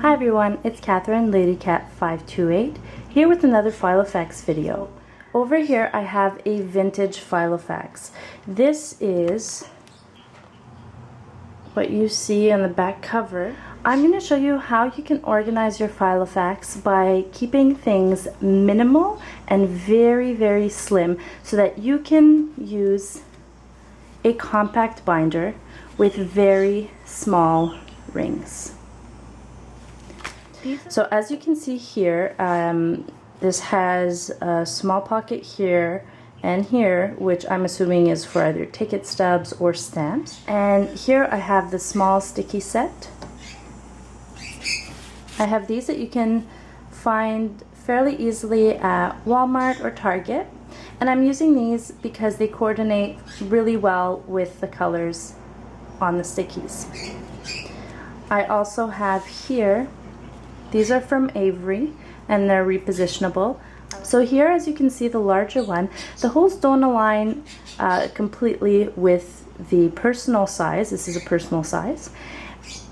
Hi everyone, it's Catherine, LadyCat528, here with another Filofax video. Over here I have a vintage Filofax. This is what you see on the back cover. I'm going to show you how you can organize your Filofax by keeping things minimal and very slim so that you can use a compact binder with very small rings. So as you can see here, this has a small pocket here and here, which I'm assuming is for either ticket stubs or stamps. And here I have the small sticky set. I have these that you can find fairly easily at Walmart or Target. And I'm using these because they coordinate really well with the colors on the stickies. I also have here, these are from Avery and they're repositionable. So here, as you can see, the larger one, the holes don't align completely with the personal size. This is a personal size.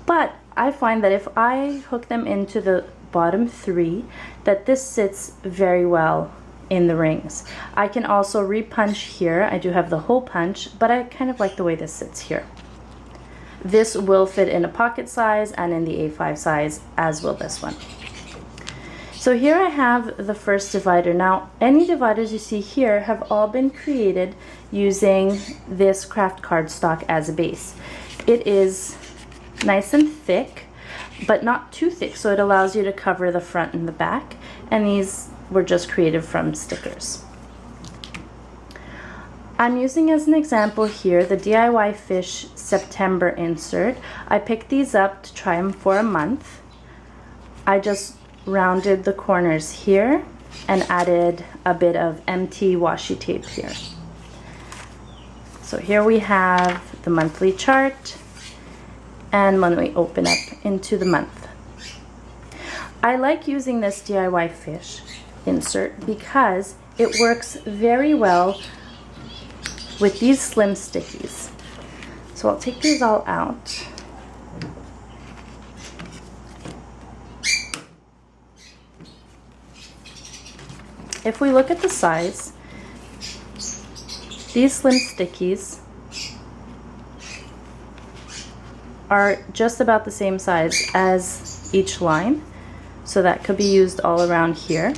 But I find that if I hook them into the bottom three, that this sits very well in the rings. I can also re-punch here. I do have the hole punch, but I kind of like the way this sits here. This will fit in a pocket size and in the A5 size, as will this one. So here I have the first divider. Now, any dividers you see here have all been created using this Kraft cardstock as a base. It is nice and thick, but not too thick, so it allows you to cover the front and the back. And these were just created from stickers. I'm using as an example here the DIY Fish September insert. I picked these up to try them for a month. I just rounded the corners here and added a bit of empty washi tape here. So here we have the monthly chart, and when we open up into the month. I like using this DIY Fish insert because it works very well with these slim stickies. So I'll take these all out. If we look at the size, these slim stickies are just about the same size as each line, so that could be used all around here.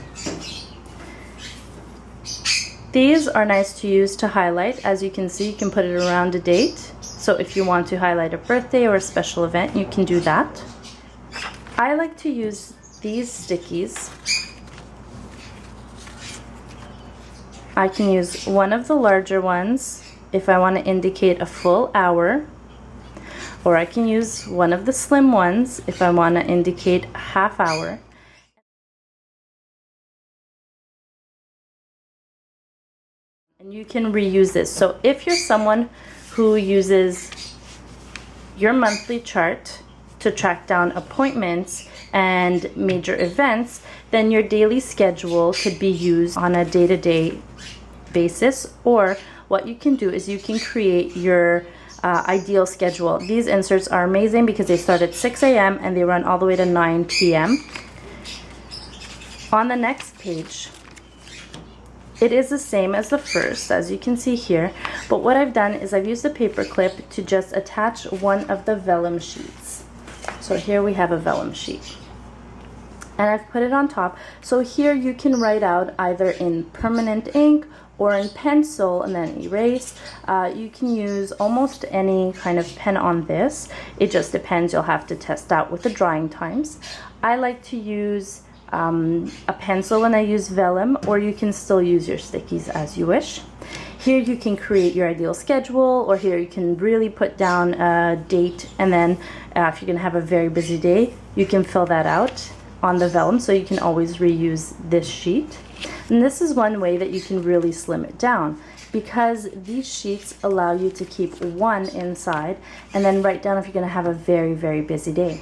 These are nice to use to highlight. As you can see, you can put it around a date. So if you want to highlight a birthday or a special event, you can do that. I like to use these stickies. I can use one of the larger ones if I want to indicate a full hour, or I can use one of the slim ones if I want to indicate a half hour. And you can reuse this. So if you're someone who uses your monthly chart to track down appointments and major events, then your daily schedule could be used on a day-to-day basis. Or what you can do is you can create your ideal schedule. These inserts are amazing because they start at 6 a.m. and they run all the way to 9 p.m. On the next page, it is the same as the first, as you can see here, but what I've done is I've used a paper clip to just attach one of the vellum sheets. So here we have a vellum sheet. And I've put it on top. So here you can write out either in permanent ink or in pencil and then erase. You can use almost any kind of pen on this. It just depends. You'll have to test out with the drying times. I like to use a pencil when I use vellum, or you can still use your stickies as you wish. Here you can create your ideal schedule, or here you can really put down a date, and then if you're going to have a very busy day, you can fill that out on the vellum, so you can always reuse this sheet. And this is one way that you can really slim it down, because these sheets allow you to keep one inside and then write down if you're going to have a very busy day.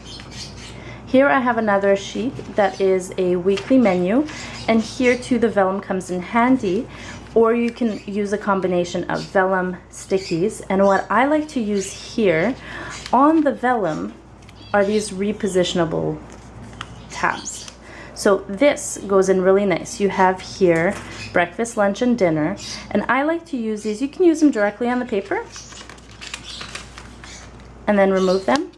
Here I have another sheet that is a weekly menu, and here too the vellum comes in handy, or you can use a combination of vellum, stickies, and what I like to use here on the vellum are these repositionable tabs. So this goes in really nice. You have here breakfast, lunch, and dinner. And I like to use these. You can use them directly on the paper and then remove them.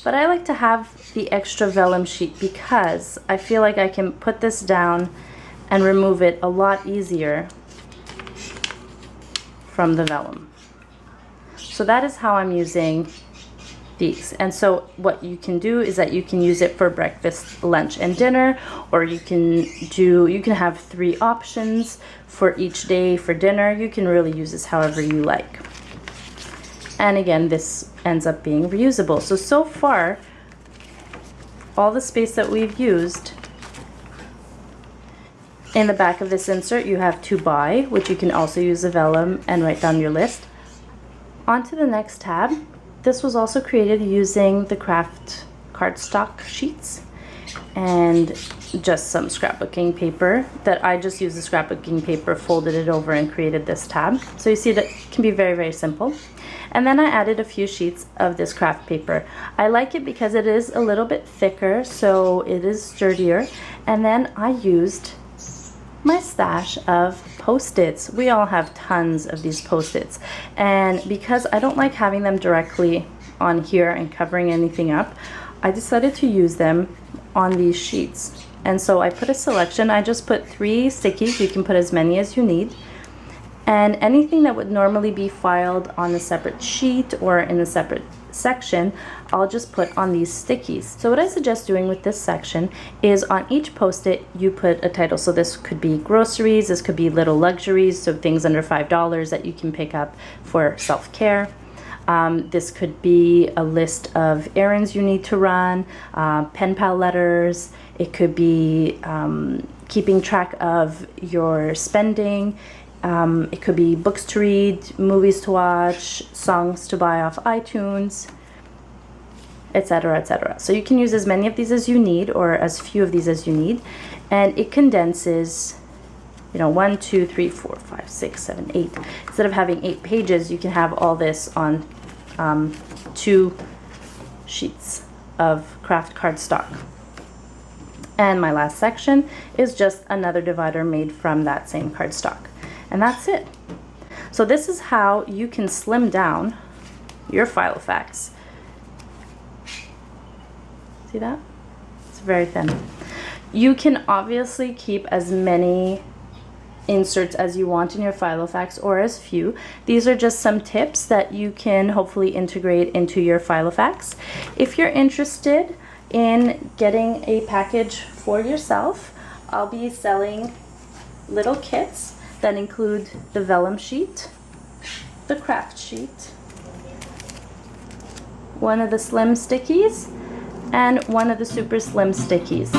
But I like to have the extra vellum sheet because I feel like I can put this down and remove it a lot easier from the vellum. So that is how I'm using these. And so what you can do is that you can use it for breakfast, lunch, and dinner, or you can have 3 options for each day for dinner. You can really use this however you like. And again, this ends up being reusable. So far, all the space that we've used, in the back of this insert you have to buy, which you can also use the vellum and write down your list. On to the next tab. This was also created using the Kraft cardstock sheets and just some scrapbooking paper that I just used the scrapbooking paper, folded it over, and created this tab. So you see that it can be very, very simple. And then I added a few sheets of this Kraft paper. I like it because it is a little bit thicker, so it is sturdier. And then I used my stash of Post-its. We all have tons of these Post-its, and because I don't like having them directly on here and covering anything up, I decided to use them on these sheets. And so I put a selection. I just put 3 stickies. You can put as many as you need. And anything that would normally be filed on a separate sheet or in a separate section, I'll just put on these stickies. So what I suggest doing with this section is on each Post-it you put a title. So this could be groceries, this could be little luxuries, so things under $5 that you can pick up for self-care. This could be a list of errands you need to run, pen pal letters. It could be keeping track of your spending. It could be books to read, movies to watch, songs to buy off iTunes, etc., etc. So you can use as many of these as you need, or as few of these as you need, and it condenses, 1, 2, 3, 4, 5, 6, 7, 8. Instead of having 8 pages, you can have all this on 2 sheets of Kraft cardstock. And my last section is just another divider made from that same cardstock. And that's it. So this is how you can slim down your Filofax. See that? It's very thin. You can obviously keep as many inserts as you want in your Filofax, or as few. These are just some tips that you can hopefully integrate into your Filofax. If you're interested in getting a package for yourself, I'll be selling little kits that include the vellum sheet, the Kraft sheet, one of the slim stickies, and one of the super slim stickies.